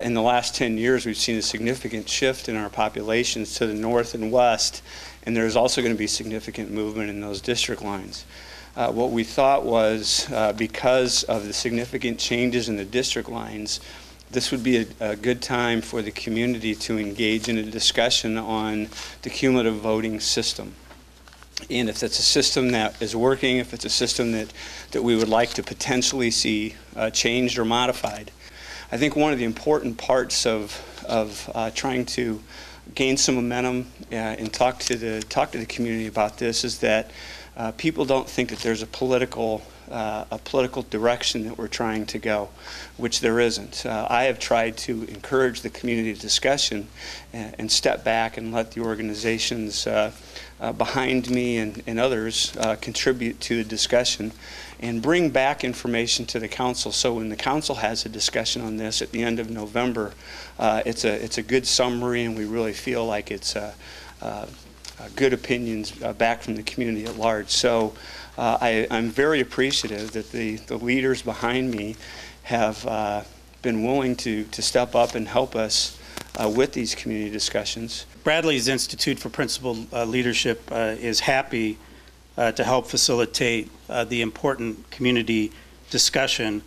In the last 10 years, we've seen a significant shift in our populations to the north and west, and there's also going to be significant movement in those district lines. What we thought was, because of the significant changes in the district lines, this would be a good time for the community to engage in a discussion on the cumulative voting system. And if it's a system that is working, if it's a system that we would like to potentially see changed or modified. I think one of the important parts of trying to gain some momentum and talk to the community about this is that people don't think that there's a political direction that we're trying to go, which there isn't. I have tried to encourage the community discussion and step back and let the organizations behind me and others contribute to the discussion and bring back information to the council. So when the council has a discussion on this at the end of November, it's a good summary, and we really feel like it's good opinions back from the community at large. So I'm very appreciative that the leaders behind me have been willing to step up and help us with these community discussions. Bradley's Institute for Principled Leadership is happy to help facilitate the important community discussion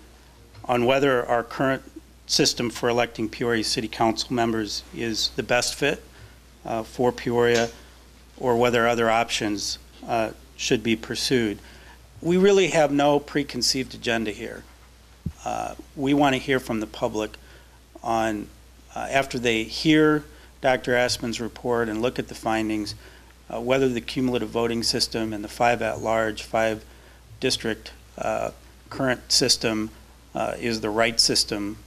on whether our current system for electing Peoria City Council members is the best fit for Peoria, or whether other options should be pursued. We really have no preconceived agenda here. We want to hear from the public on, after they hear Dr. Aspin's report and look at the findings, whether the cumulative voting system and the 5 at-large, 5-district current system is the right system.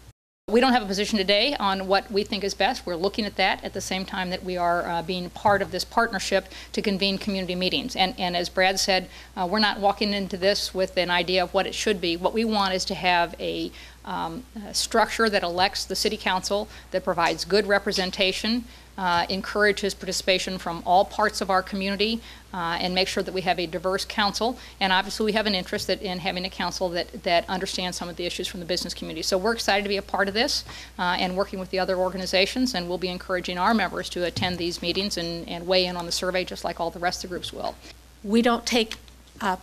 We don't have a position today on what we think is best. We're looking at that at the same time that we are being part of this partnership to convene community meetings. And as Brad said, we're not walking into this with an idea of what it should be. What we want is to have a structure that elects the city council, that provides good representation, encourages participation from all parts of our community, and make sure that we have a diverse council. And obviously we have an interest in having a council that understands some of the issues from the business community. So we're excited to be a part of this and working with the other organizations, and we'll be encouraging our members to attend these meetings and weigh in on the survey just like all the rest of the groups will. We don't take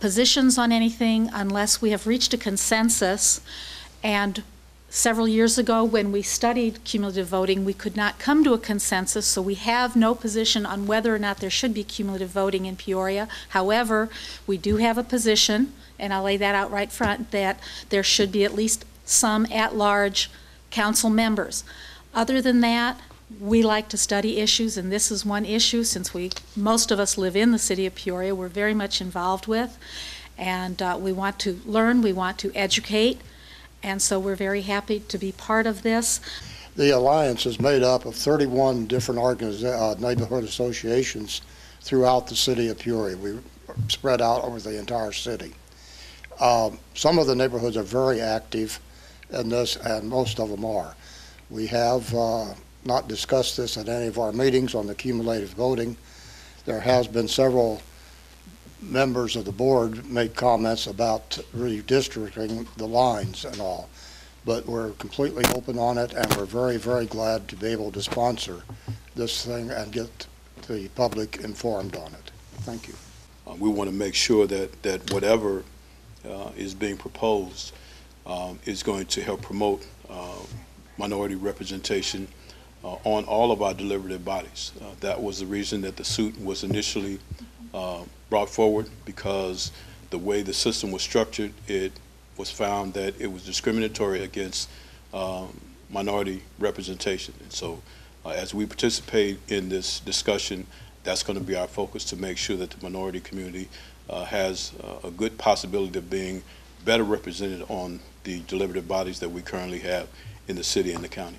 positions on anything unless we have reached a consensus. And several years ago, when we studied cumulative voting, we could not come to a consensus, so we have no position on whether or not there should be cumulative voting in Peoria. However, we do have a position, and I'll lay that out right front, that there should be at least some at-large council members. Other than that, we like to study issues, and this is one issue, since most of us live in the city of Peoria, we're very much involved with, and we want to learn, we want to educate. And so we're very happy to be part of this. The Alliance is made up of 31 different neighborhood associations throughout the city of Peoria. We spread out over the entire city. Some of the neighborhoods are very active in this, and most of them are. We have not discussed this at any of our meetings on the cumulative voting. There has been several members of the board make comments about redistricting the lines and all, but we're completely open on it, and we're very, very glad to be able to sponsor this thing and get the public informed on it. Thank you. We want to make sure that whatever is being proposed is going to help promote minority representation on all of our deliberative bodies. That was the reason that the suit was initially brought forward, because the way the system was structured, it was found that it was discriminatory against minority representation. And so as we participate in this discussion, that's going to be our focus, to make sure that the minority community has a good possibility of being better represented on the deliberative bodies that we currently have in the city and the county.